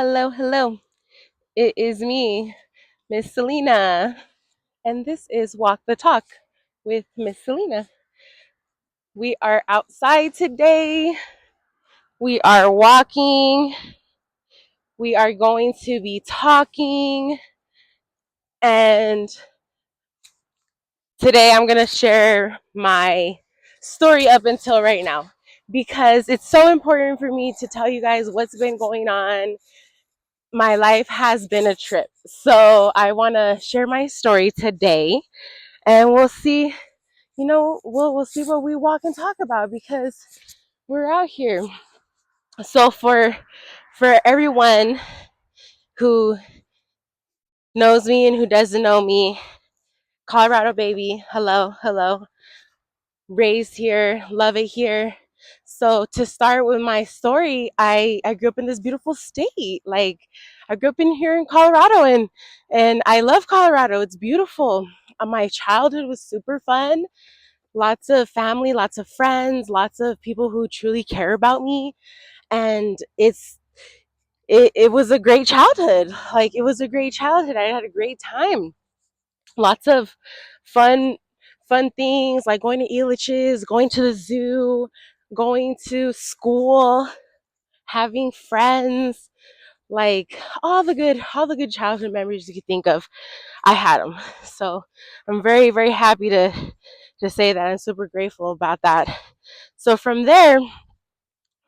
Hello, hello. It is me, Miss Selena, and this is Walk the Talk with Miss Selena. We are outside today. We are walking. We are going to be talking, and today I'm going to share my story up until right now because it's so important for me to tell you guys what's been going on. My life has been a trip. So I want to share my story today, and we'll see, we'll see what we walk and talk about because we're out here. So for everyone who knows me and who doesn't know me, Colorado baby, hello, hello. Raised here, love it here. So to start with my story, I grew up in this beautiful state. Like I grew up in here in Colorado, and I love Colorado. It's beautiful. My childhood was super fun. Lots of family, lots of friends, lots of people who truly care about me. And it was a great childhood. Like it was a great childhood. I had a great time. Lots of fun fun things like going to Elitch's, going to the zoo, going to school, having friends, like all the good childhood memories you could think of. I had them. So I'm very, very happy to say that. I'm super grateful about that. So from there,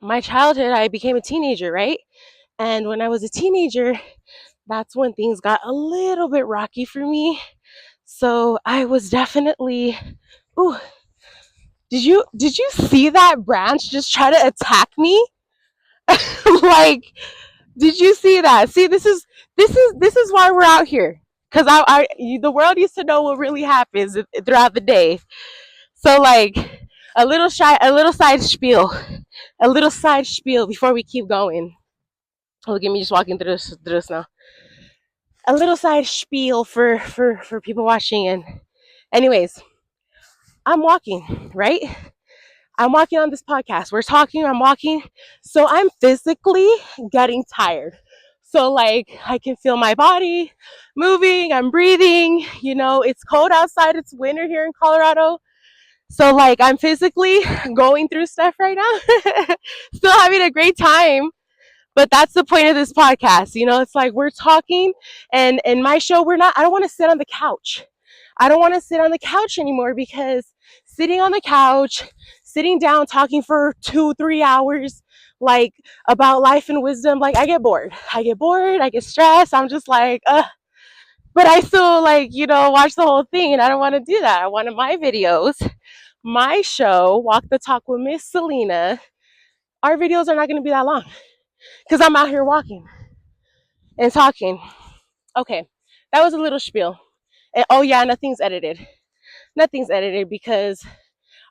my childhood, I became a teenager, right? And when I was a teenager, that's when things got a little bit rocky for me. So I was definitely, ooh, did you see that branch just try to attack me? Like, did you see that? See, this is why we're out here. Cause the world needs to know what really happens throughout the day. So like a little side spiel before we keep going. Look at me just walking through the snow. A little side spiel for people watching. And anyways, I'm walking, right? I'm walking on this podcast. We're talking, I'm walking. So I'm physically getting tired. So like I can feel my body moving, I'm breathing, it's cold outside, it's winter here in Colorado. So like I'm physically going through stuff right now. Still having a great time. But that's the point of this podcast. It's like we're talking, and in my show, I don't want to sit on the couch. I don't want to sit on the couch anymore because sitting on the couch, sitting down, talking for 2, 3 hours, like about life and wisdom, like I get bored. I get stressed. I'm just like, but I still like, watch the whole thing, and I don't want to do that. I wanted my videos, my show, Walk the Talk with Miss Selena. Our videos are not going to be that long because I'm out here walking and talking. Okay, that was a little spiel. And oh yeah, nothing's edited. Nothing's edited because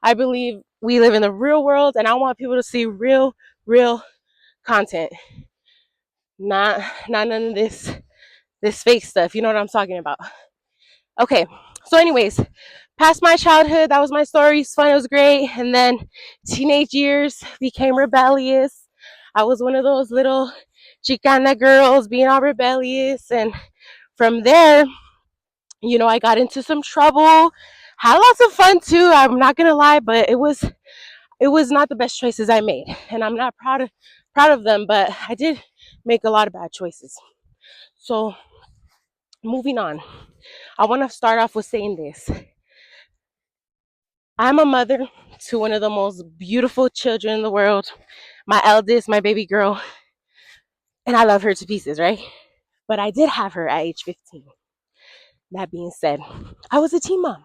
I believe we live in the real world, and I want people to see real content. Not none of this fake stuff. You know what I'm talking about. Okay. So anyways, past my childhood, that was my story. It's fun, it was great. And then teenage years became rebellious. I was one of those little Chicana girls being all rebellious, and from there, I got into some trouble. Had lots of fun too. I'm not gonna lie, but it was not the best choices I made, and I'm not proud of them. But I did make a lot of bad choices. So moving on, I want to start off with saying this: I'm a mother to one of the most beautiful children in the world. My eldest, my baby girl, and I love her to pieces, right? But I did have her at age 15. That being said, I was a teen mom.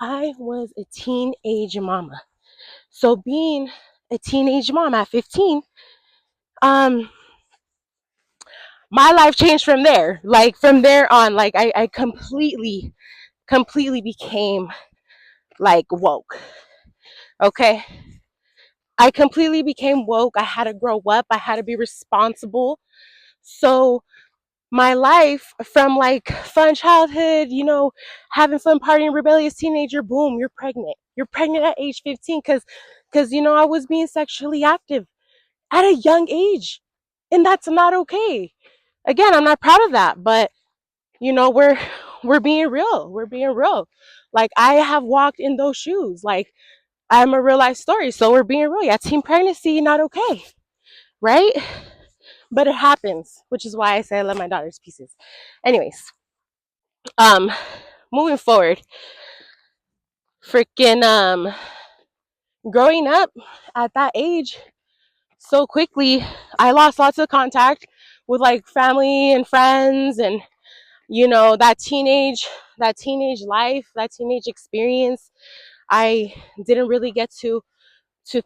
I was a teenage mama. So being a teenage mom at 15, um, my life changed from there. Like from there on, like I completely became like woke. Okay. I completely became woke. I had to grow up. I had to be responsible. So my life from like fun childhood, having fun partying, rebellious teenager, boom, you're pregnant. You're pregnant at age 15 because I was being sexually active at a young age. And that's not okay. Again, I'm not proud of that, but you know, we're being real. We're being real. Like I have walked in those shoes. Like I'm a real life story. So we're being real. Yeah, teen pregnancy, not okay. Right? But it happens, which is why I say I love my daughter's pieces. Anyways, um, moving forward, freaking growing up at that age so quickly, I lost lots of contact with like family and friends, and you know, that teenage life, that teenage experience. I didn't really get to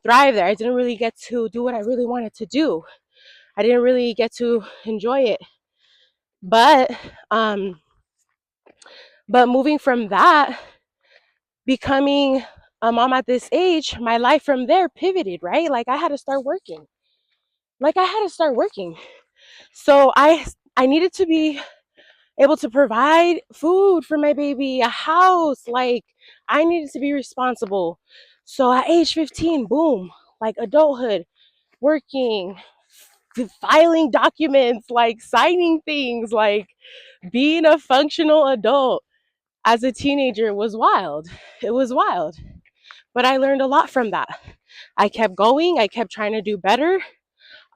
thrive there. I didn't really get to do what I really wanted to do. I didn't really get to enjoy it. But um but moving from that, becoming a mom at this age, my life from there pivoted, right? Like I had to start working. Like I had to start working. So I needed to be able to provide food for my baby, a house. Like I needed to be responsible. So at age 15, boom, like adulthood, working, filing documents, like signing things, like being a functional adult as a teenager was wild. It was wild. But I learned a lot from that. I kept going, I kept trying to do better.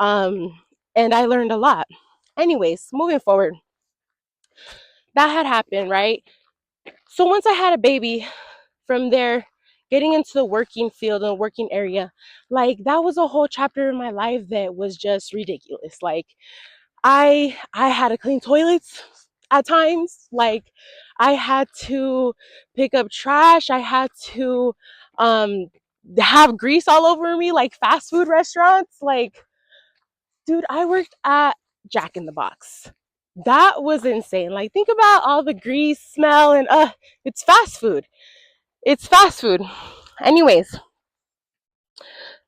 Um, and I learned a lot. Anyways, moving forward, that had happened, right? So once I had a baby, from there, getting into the working field and working area, like that was a whole chapter in my life that was just ridiculous. Like I had to clean toilets at times. Like I had to pick up trash. I had to um have grease all over me, like fast food restaurants. Like, dude, I worked at Jack in the Box. That was insane. Like think about all the grease smell, and it's fast food. It's fast food. Anyways,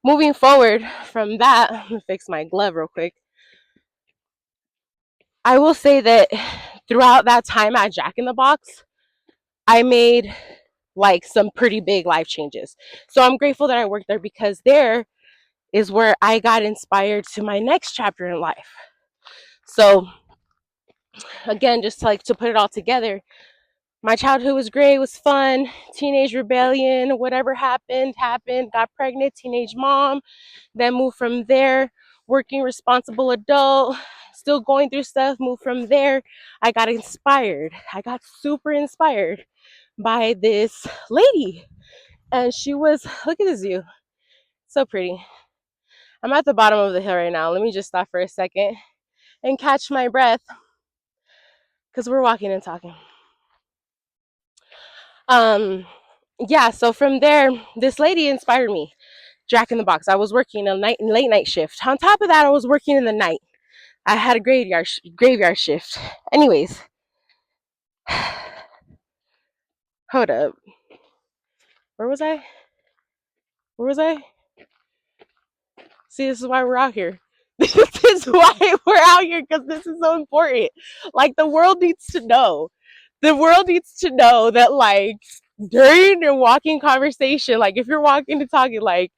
moving forward from that, I'm gonna fix my glove real quick. I will say that throughout that time at Jack in the Box, I made like some pretty big life changes. So I'm grateful that I worked there, because there is where I got inspired to my next chapter in life. So again, just like to put it all together, my childhood was great, it was fun, teenage rebellion, whatever happened, got pregnant, teenage mom, then moved from there, working responsible adult, still going through stuff, moved from there. I got inspired. I got super inspired by this lady. And she was, look at this view. So pretty. I'm at the bottom of the hill right now. Let me just stop for a second and catch my breath, because we're walking and talking. Um, yeah, so from there, this lady inspired me. Jack in the Box. I was working a late night shift. On top of that, I was working in the night. I had a graveyard shift. Anyways, hold up. Where was I? Where was I? See, this is why we're out here. This is why we're out here, because this is so important. Like the world needs to know. The world needs to know that, like, during your walking conversation, like if you're walking and talking, like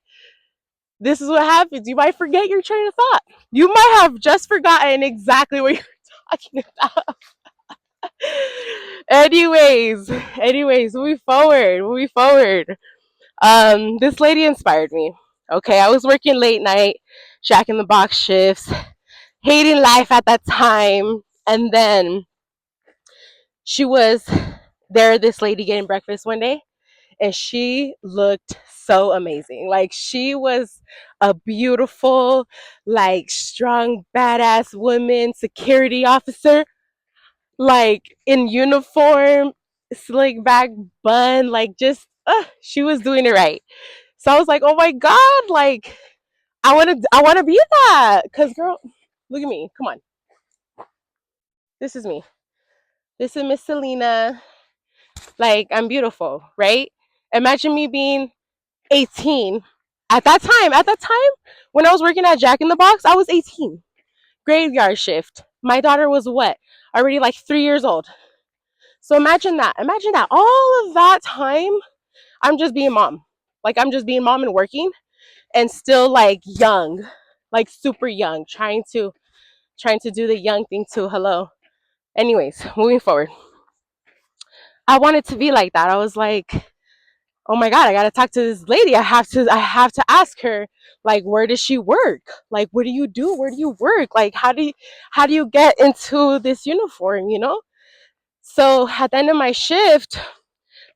this is what happens. You might forget your train of thought. You might have just forgotten exactly what you're talking about. anyways, moving forward. This lady inspired me. Okay, I was working late night, Jack in the Box shifts, hating life at that time, and then she was there. This lady getting breakfast one day, and she looked so amazing. Like she was a beautiful, like strong, badass woman, security officer, like in uniform, slick back bun, like just she was doing it right. So I was like, oh my god, like I want to be that. Cause girl, look at me. Come on, this is me. This is Miss Selena. Like I'm beautiful, right? Imagine me being 18 at that time. At that time, when I was working at Jack in the Box, I was 18. Graveyard shift. My daughter was what? Already like 3 years old. So imagine that. Imagine that. All of that time, I'm just being mom. Like I'm just being mom and working, and still like young, like super young, trying to do the young thing too. Hello. Anyways, moving forward. I wanted to be like that. I was like, oh my god, I gotta talk to this lady. I have to ask her, like, where does she work? Like, what do you do? Where do you work? Like, how do you get into this uniform, you know? So at the end of my shift,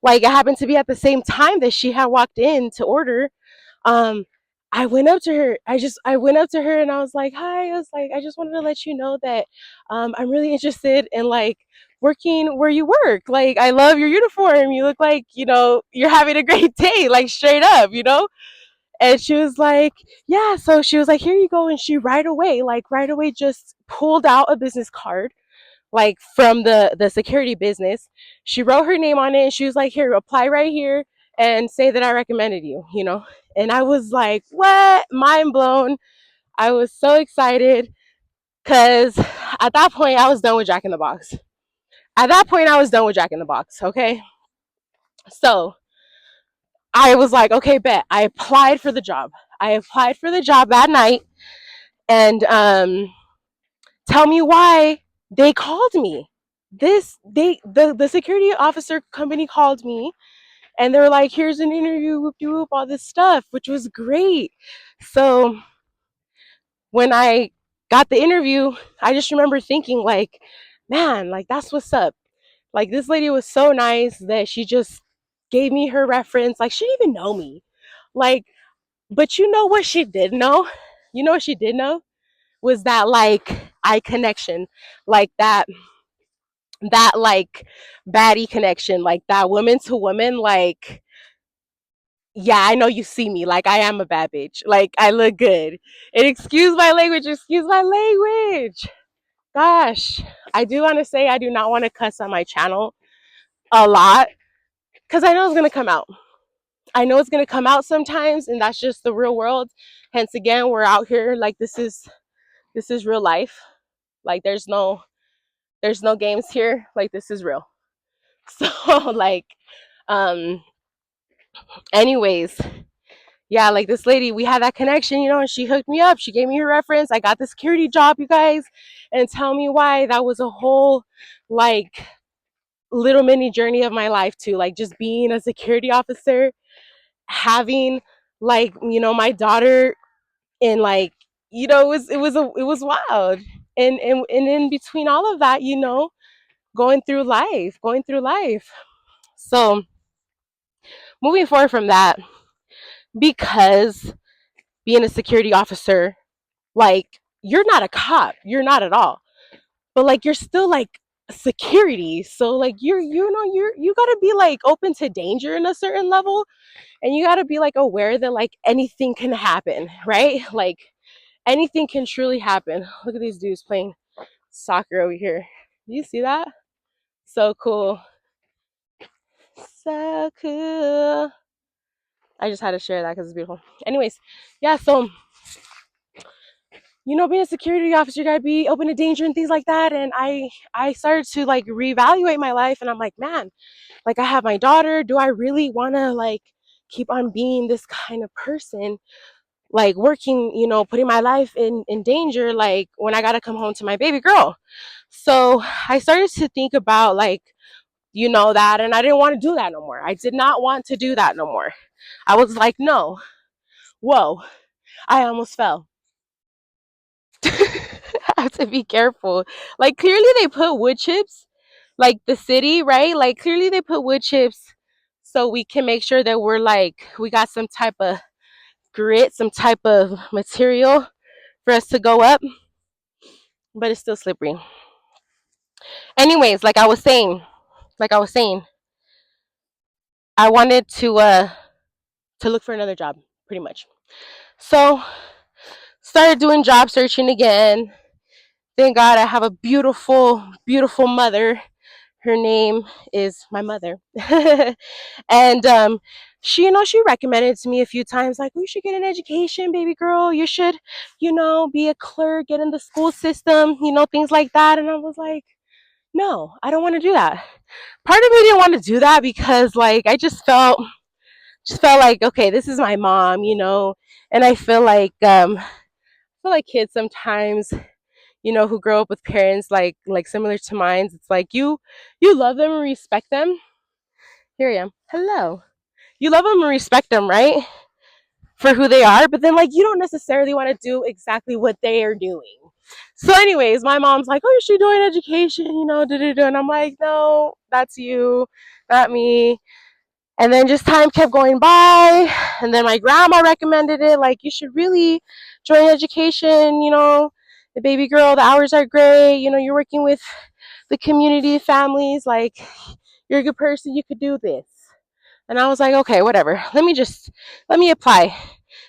like it happened to be at the same time that she had walked in to order. um I went up to her. I went up to her and I was like, hi. I was like, I just wanted to let you know that I'm really interested in like working where you work. Like, I love your uniform. You look like, you're having a great day, like straight up, And she was like, yeah. So she was like, here you go. And she right away just pulled out a business card, like from the security business. She wrote her name on it and she was like, here, apply right here and say that I recommended you. And I was like, what? Mind blown. I was so excited because at that point I was done with Jack in the Box. At that point I was done with Jack in the Box. Okay. So I was like, okay, bet. I applied for the job. I applied for the job that night, and tell me why they called me. The security officer company called me and they were like, here's an interview, whoop de whoop, all this stuff, which was great. So when I got the interview, I just remember thinking, like, man, like, that's what's up. Like, this lady was so nice that she just gave me her reference. Like, she didn't even know me. Like, but you know what she did know? You know what she did know? Was that like eye connection, like that like baddie connection, like that woman to woman, like, yeah, I know you see me, like I am a bad bitch, like I look good. And excuse my language. Gosh, I do want to say I do not want to cuss on my channel a lot because I know it's gonna come out. I know it's gonna come out sometimes, and that's just the real world. Hence, again, we're out here, like, this is real life. Like, there's no games here. Like, this is real. So, like, um anyways, yeah, like, this lady, we had that connection, and she hooked me up. She gave me her reference. I got the security job, you guys. And tell me why, that was a whole, like, little mini journey of my life too. Like, just being a security officer, having, like, my daughter, and, like, it was wild. And in between all of that, going through life. So moving forward from that, because being a security officer, like, you're not a cop, you're not at all, but like, you're still like security. So like, you got to be like open to danger in a certain level, and you got to be like aware that like anything can happen, right? Like, anything can truly happen. Look at these dudes playing soccer over here. Do you see that? So cool. So cool. I just had to share that because it's beautiful. Anyways, yeah, so being a security officer, you gotta be open to danger and things like that. And I started to like reevaluate my life, and I'm like, man, like, I have my daughter. Do I really wanna like keep on being this kind of person? Like, working, putting my life in danger, like, when I gotta come home to my baby girl. So I started to think about, like, that, and I didn't want to do that no more. I did not want to do that no more. I was like, no. Whoa, I almost fell. I have to be careful. Like, clearly they put wood chips, like the city, right? Like, clearly they put wood chips so we can make sure that we got some type of grit, some type of material for us to go up, but it's still slippery. Anyways, like I was saying, I wanted to look for another job, pretty much. So started doing job searching again. Thank God I have a beautiful, beautiful mother. Her name is my mother. And she recommended it to me a few times, like, you should get an education, baby girl. You should, be a clerk, get in the school system, things like that. And I was like, no, I don't want to do that. Part of me didn't want to do that because, like, I just felt like, okay, this is my mom, and I feel like kids sometimes, who grow up with parents like similar to mine. It's like you love them and respect them. Here I am. Hello. You love them and respect them, right? For who they are, but then like you don't necessarily want to do exactly what they are doing. So anyways, my mom's like, oh, you should doing education, and I'm like, no, that's you, not me. And then just time kept going by, and then my grandma recommended it, like, you should really join education, the baby girl, the hours are great, you're working with the community families, like, you're a good person, you could do this. And I was like, okay, whatever, let me apply,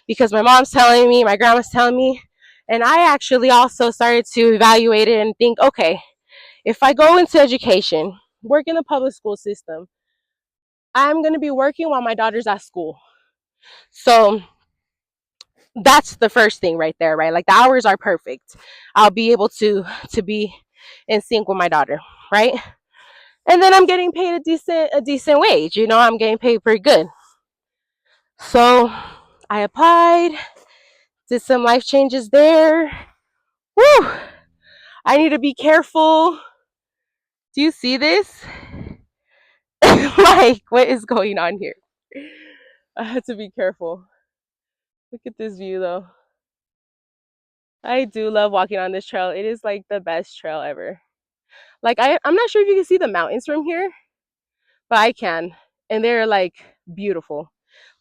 because my mom's telling me, my grandma's telling me. And I actually also started to evaluate it and think, okay, if I go into education, work in the public school system, I'm going to be working while my daughter's at school. So that's the first thing right there, right? Like the hours are perfect. I'll be able to be in sync with my daughter, right? And then I'm getting paid a decent wage, I'm getting paid pretty good. So I applied, did some life changes there. Woo! I need to be careful. Do you see this? Like, what is going on here? I had to be careful. Look at this view though. I do love walking on this trail. It is like the best trail ever. Like I'm not sure if you can see the mountains from here, but I can. And they're like beautiful.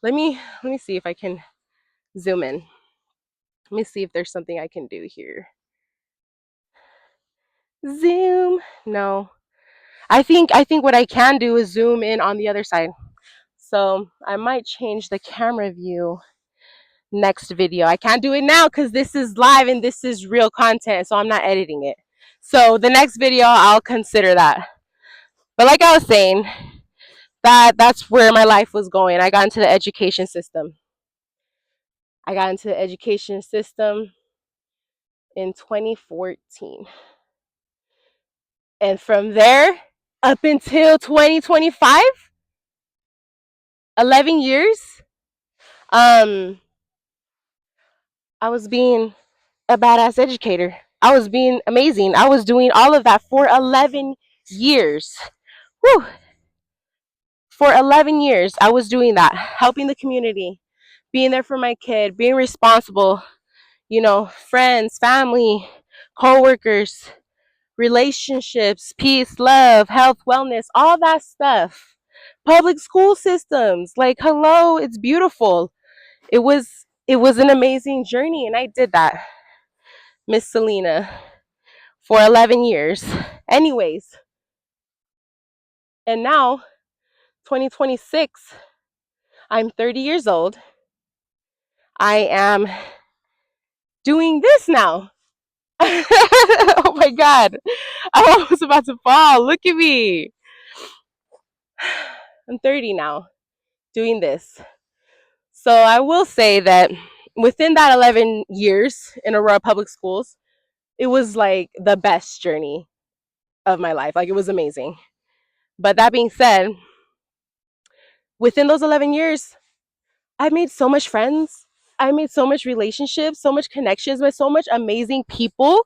Let me see if I can zoom in. Let me see if there's something I can do here. Zoom. No. I think what I can do is zoom in on the other side. So I might change the camera view next video. I can't do it now because this is live and this is real content, so I'm not editing it. So the next video I'll consider that. But like I was saying, that's where my life was going. I got into the education system. In 2014. And from there up until 2025, 11 years, I was being a badass educator. I was being amazing. I was doing all of that for 11 years. Whew. For 11 years, I was doing that, helping the community, being there for my kid, being responsible, friends, family, co-workers, relationships, peace, love, health, wellness, all that stuff. Public school systems, like, hello, it's beautiful. It was an amazing journey, and I did that, Miss Selena, for 11 years. Anyways, and now 2026, I'm 30 years old. I am doing this now. Oh my god, I was about to fall. Look at me. I'm 30 now, doing this. So I will say that within that 11 years in Aurora Public Schools, it was like the best journey of my life. Like, it was amazing. But that being said, within those 11 years, I made so much friends. I made so much relationships, so much connections with so much amazing people,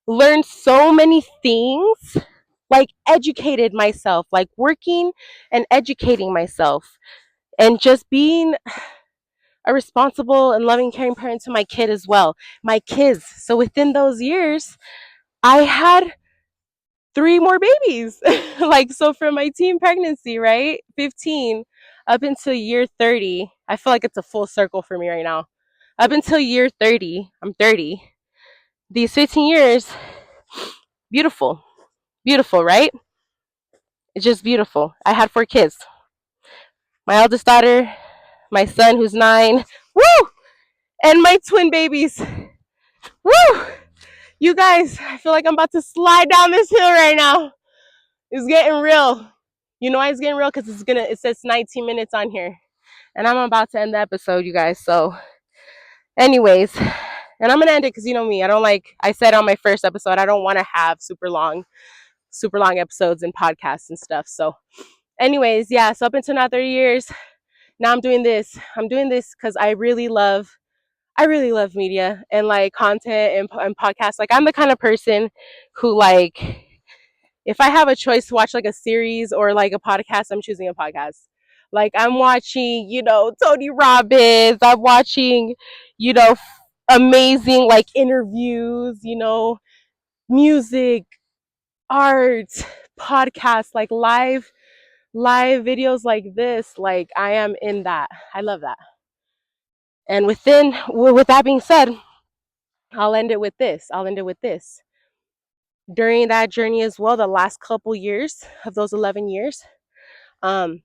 learned so many things, like educated myself, like working and educating myself, and just being a responsible and loving, caring parent to my kid as well. My kids. So within those years, I had 3 more babies. Like, so from my teen pregnancy, right? 15 up until year 30. I feel like it's a full circle for me right now. Up until year 30, I'm 30. These 15 years, beautiful. Beautiful, right? It's just beautiful. I had 4 kids. My eldest daughter, my son who's 9, woo! And my twin babies. Woo! You guys, I feel like I'm about to slide down this hill right now. It's getting real. You know why it's getting real? Because it says 19 minutes on here. And I'm about to end the episode, you guys. So, anyways, and I'm gonna end it because you know me. I said on my first episode, I don't want to have super long episodes and podcasts and stuff. So, anyways, yeah, so up until now 30 years, now I'm doing this. I'm doing this because I I really love media and like content and podcasts. Like I'm the kind of person who like if I have a choice to watch like a series or like a podcast, I'm choosing a podcast. Like I'm watching, Tony Robbins. I'm watching, amazing like interviews, music, art, podcasts, like live videos like this. Like I am in that. I love that. And with that being said, I'll end it with this. During that journey as well, the last couple years of those 11 years, um,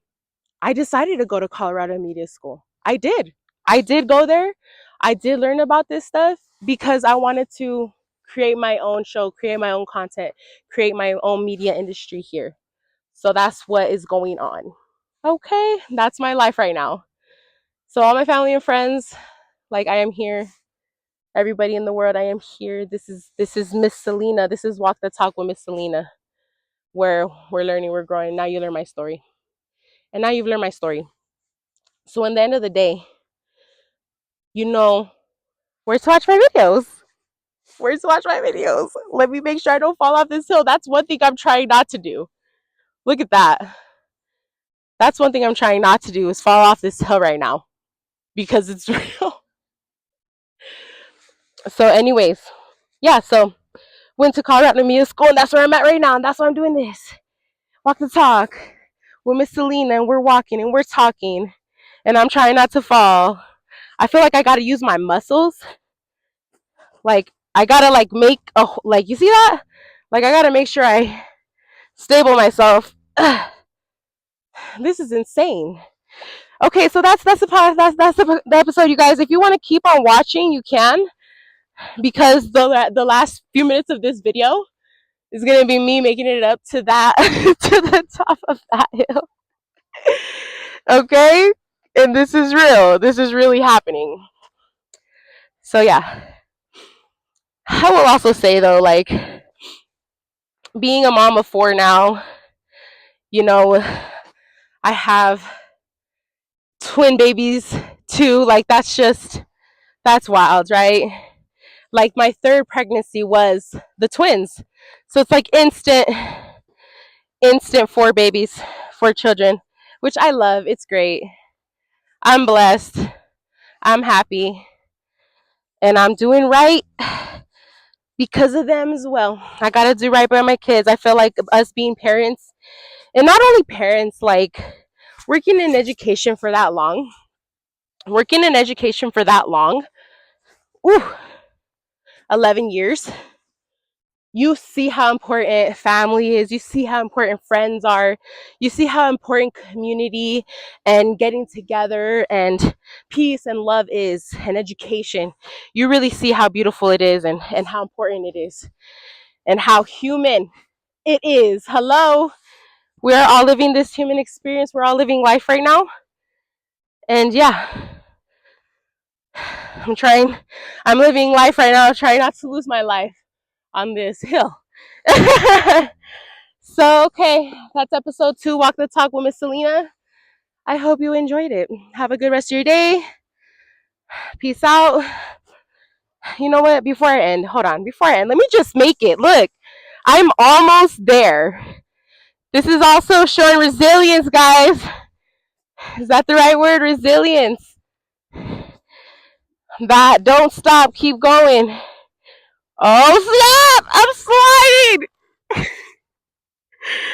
I decided to go to Colorado Media School. I did. I did go there. I did learn about this stuff because I wanted to create my own show, create my own content, create my own media industry here. So that's what is going on. Okay, that's my life right now. So all my family and friends, like I am here. Everybody in the world, I am here. This is Miss Selena. This is Walk the Talk with Miss Selena, where we're learning, we're growing. Now you learn my story. And now you've learned my story. So in the end of the day, you know where to watch my videos. Where to watch my videos. Let me make sure I don't fall off this hill. That's one thing I'm trying not to do. Look at that. That's one thing I'm trying not to do is fall off this hill right now because it's real. So anyways, yeah, so went to Colorado Media School and that's where I'm at right now and that's why I'm doing this. Walk the talk with Miss Selena and we're walking and we're talking and I'm trying not to fall. I feel like I gotta use my muscles. Like I gotta like make a like you see that? Like I gotta make sure I stable myself. This is insane. Okay, so that's the episode, you guys. If you want to keep on watching, you can, because the last few minutes of this video is gonna be me making it up to that to the top of that hill. Okay, and this is real. This is really happening. So yeah, I will also say though, like being a mom of 4 now, you know, I have twin babies too. Like that's wild, right? Like my third pregnancy was the twins. So it's like instant 4 babies, 4 children, which I love. It's great. I'm blessed. I'm happy. And I'm doing right because of them as well. I got to do right by my kids. I feel like us being parents, and not only parents, like working in education for that long, ooh, 11 years, you see how important family is. You see how important friends are. You see how important community and getting together and peace and love is, and education. You really see how beautiful it is and how important it is and how human it is. Hello. We are all living this human experience. We're all living life right now. And yeah, I'm living life right now, trying not to lose my life on this hill. So, okay, that's episode 2, Walk the Talk with Miss Selena. I hope you enjoyed it. Have a good rest of your day. Peace out. You know what? Before I end, let me just make it. Look, I'm almost there. This is also showing resilience, guys. Is that the right word? Resilience. That don't stop, keep going. Oh, snap! I'm sliding!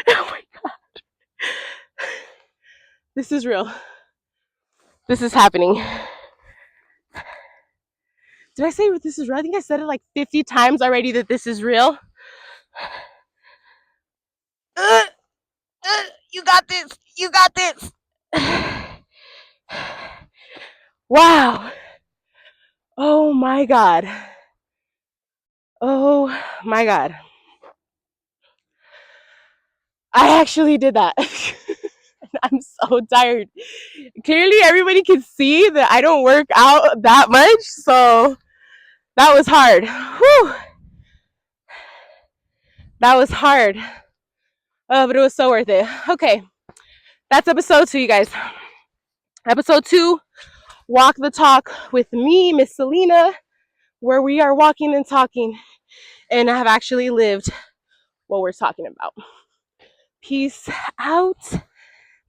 Oh my God. This is real. This is happening. Did I say this is real? I think I said it like 50 times already that this is real. You got this. You got this. Wow. Oh my God. Oh my God. I actually did that. I'm so tired. Clearly, everybody can see that I don't work out that much. So that was hard. Whew. That was hard. But it was so worth it. Okay. That's episode 2, you guys. Episode 2, Walk the talk with me, Miss Selena, where we are walking and talking and have actually lived what we're talking about. Peace out.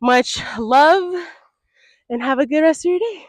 Much love and have a good rest of your day.